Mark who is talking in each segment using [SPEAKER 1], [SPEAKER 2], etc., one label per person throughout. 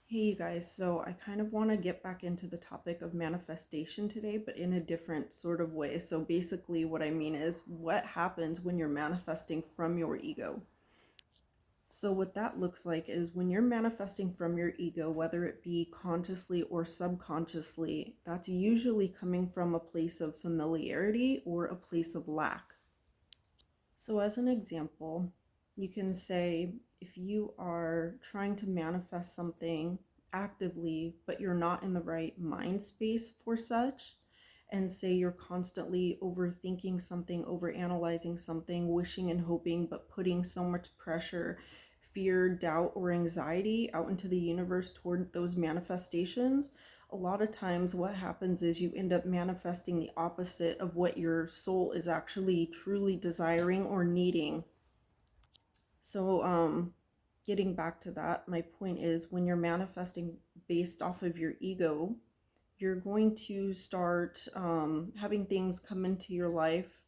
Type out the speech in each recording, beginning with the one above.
[SPEAKER 1] Hey, you guys. So, I kind of want to get back into the topic of manifestation today, but in a different sort of way. So, basically, what I mean is what happens when you're manifesting from your ego. So, what that looks like is when you're manifesting from your ego, whether it be consciously or subconsciously, that's usually coming from a place of familiarity or a place of lack. So, as an example, you can say if you are trying to manifest something actively, but you're not in the right mind space for such, and say you're constantly overthinking something, overanalyzing something, wishing and hoping, but putting so much pressure, fear, doubt, or anxiety out into the universe toward those manifestations, a lot of times what happens is you end up manifesting the opposite of what your soul is actually truly desiring or needing. So getting back to that, my point is when you're manifesting based off of your ego, you're going to start having things come into your life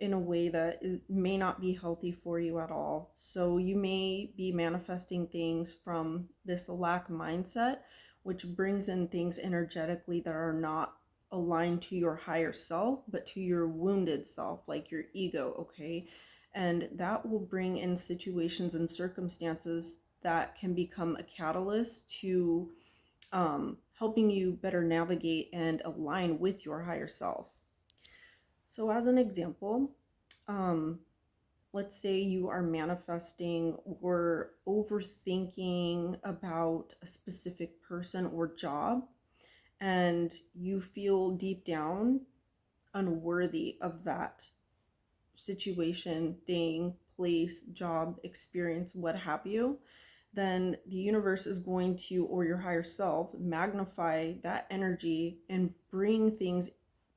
[SPEAKER 1] in a way that may not be healthy for you at all. So you may be manifesting things from this lack mindset, which brings in things energetically that are not aligned to your higher self, but to your wounded self, like your ego, okay? And that will bring in situations and circumstances that can become a catalyst to helping you better navigate and align with your higher self. So, as an example, um, let's say you are manifesting or overthinking about a specific person or job, and you feel deep down unworthy of that situation, thing, place, job, experience, what have you, then the universe is going to, or your higher self, magnify that energy and bring things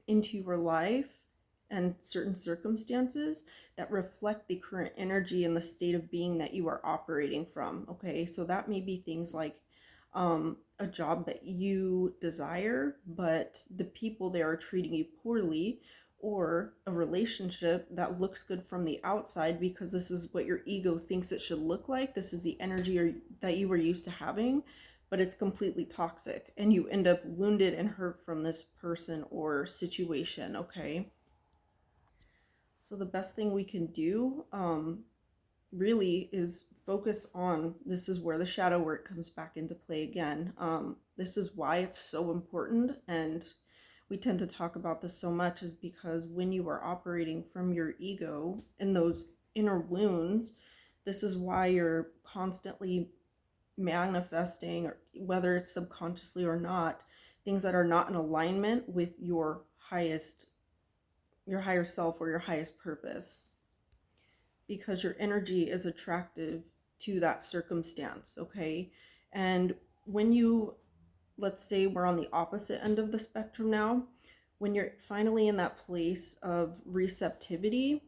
[SPEAKER 1] into your life and certain circumstances that reflect the current energy and the state of being that you are operating from. Okay, so that may be things like a job that you desire, but the people there are treating you poorly, or a relationship that looks good from the outside because this is what your ego thinks it should look like. This is the energy that you were used to having, but it's completely toxic and you end up wounded and hurt from this person or situation, okay? So the best thing we can do really is focus on, this is where the shadow work comes back into play again. This is why it's so important, and we tend to talk about this so much, is because when you are operating from your ego and those inner wounds, this is why you're constantly manifesting, or whether it's subconsciously or not, things that are not in alignment with your higher self or your highest purpose, because your energy is attractive to that circumstance, okay? And when you, let's say we're on the opposite end of the spectrum now, when you're finally in that place of receptivity,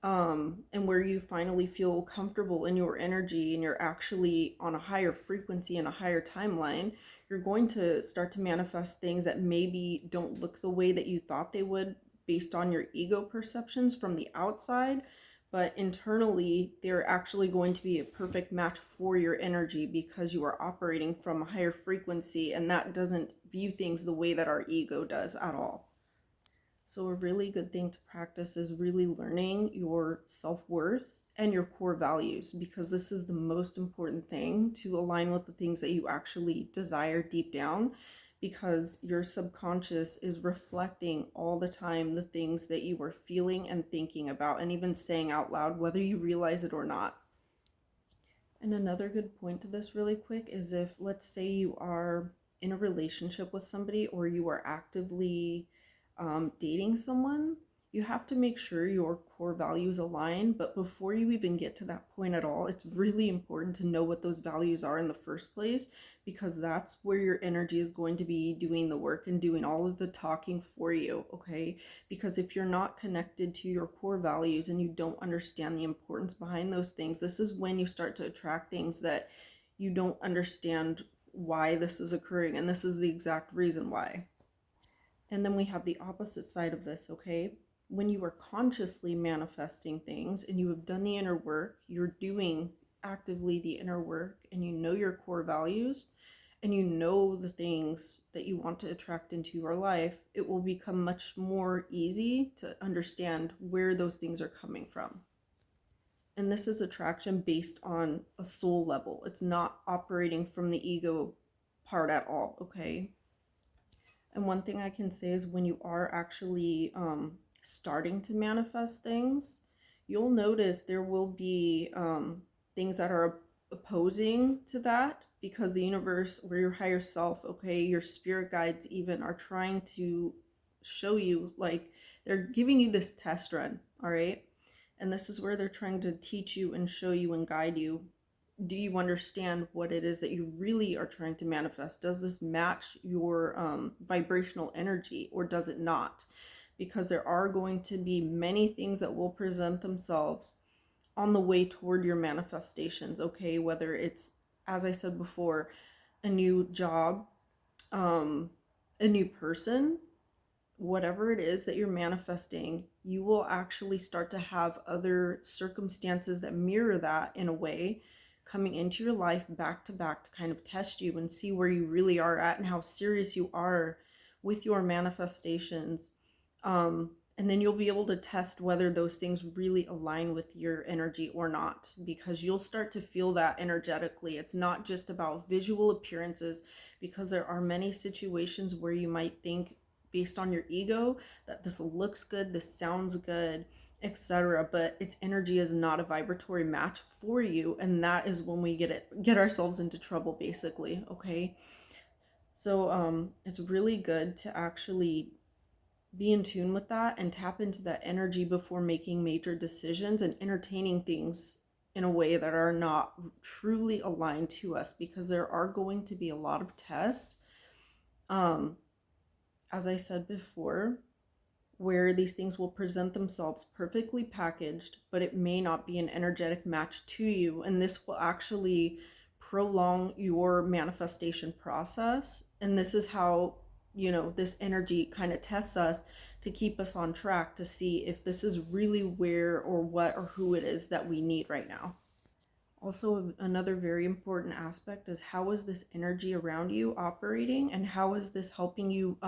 [SPEAKER 1] and where you finally feel comfortable in your energy and you're actually on a higher frequency and a higher timeline, you're going to start to manifest things that maybe don't look the way that you thought they would based on your ego perceptions from the outside, but internally they're actually going to be a perfect match for your energy because you are operating from a higher frequency, and that doesn't view things the way that our ego does at all. So, a really good thing to practice is really learning your self worth and your core values, because this is the most important thing to align with the things that you actually desire deep down. Because your subconscious is reflecting all the time the things that you are feeling and thinking about, and even saying out loud, whether you realize it or not. And another good point to this, really quick, is if, let's say, you are in a relationship with somebody or you are actively dating someone, you have to make sure your core values align. But before you even get to that point at all, it's really important to know what those values are in the first place, because that's where your energy is going to be doing the work and doing all of the talking for you, okay? Because if you're not connected to your core values and you don't understand the importance behind those things, this is when you start to attract things that you don't understand why this is occurring, and this is the exact reason why. And then we have the opposite side of this, okay? When you are consciously manifesting things and you have done the inner work, you're doing actively the inner work, and you know your core values, and you know the things that you want to attract into your life, it will become much more easy to understand where those things are coming from. And this is attraction based on a soul level. It's not operating from the ego part at all, okay? And one thing I can say is when you are actually starting to manifest things, you'll notice there will be things that are opposing to that, because the universe or your higher self, okay, your spirit guides even, are trying to show you, like, they're giving you this test run, all right? And this is where they're trying to teach you and show you and guide you. Do you understand what it is that you really are trying to manifest? Does this match your vibrational energy, or does it not? Because there are going to be many things that will present themselves on the way toward your manifestations, okay? Whether it's, as I said before, a new job, a new person, whatever it is that you're manifesting, you will actually start to have other circumstances that mirror that in a way coming into your life back to back to kind of test you and see where you really are at and how serious you are with your manifestations. And then you'll be able to test whether those things really align with your energy or not, because you'll start to feel that energetically. It's not just about visual appearances, because there are many situations where you might think, based on your ego, that this looks good, this sounds good, etc., but its energy is not a vibratory match for you, and that is when we get ourselves into trouble, basically, okay? So it's really good to actually be in tune with that and tap into that energy before making major decisions and entertaining things in a way that are not truly aligned to us, because there are going to be a lot of tests, as I said before, where these things will present themselves perfectly packaged, but it may not be an energetic match to you. And this will actually prolong your manifestation process. And this is how, this energy kind of tests us to keep us on track to see if this is really where or what or who it is that we need right now. Also, another very important aspect is, how is this energy around you operating, and how is this helping you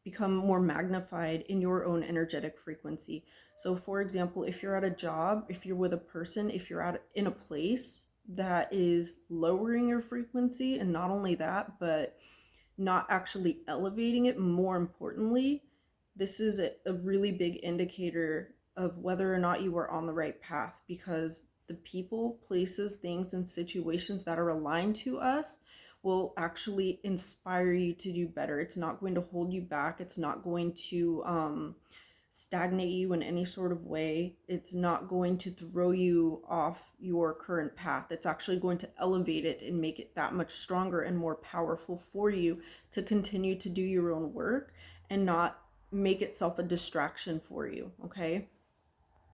[SPEAKER 1] become more magnified in your own energetic frequency? So, for example, if you're at a job, if you're with a person, if you're in a place that is lowering your frequency, and not only that, but not actually elevating it, more importantly, this is a really big indicator of whether or not you are on the right path, because the people, places, things, and situations that are aligned to us will actually inspire you to do better. It's not going to hold you back. It's not going to stagnate you in any sort of way. It's not going to throw you off your current path. It's actually going to elevate it and make it that much stronger and more powerful for you to continue to do your own work, and not make itself a distraction for you, okay?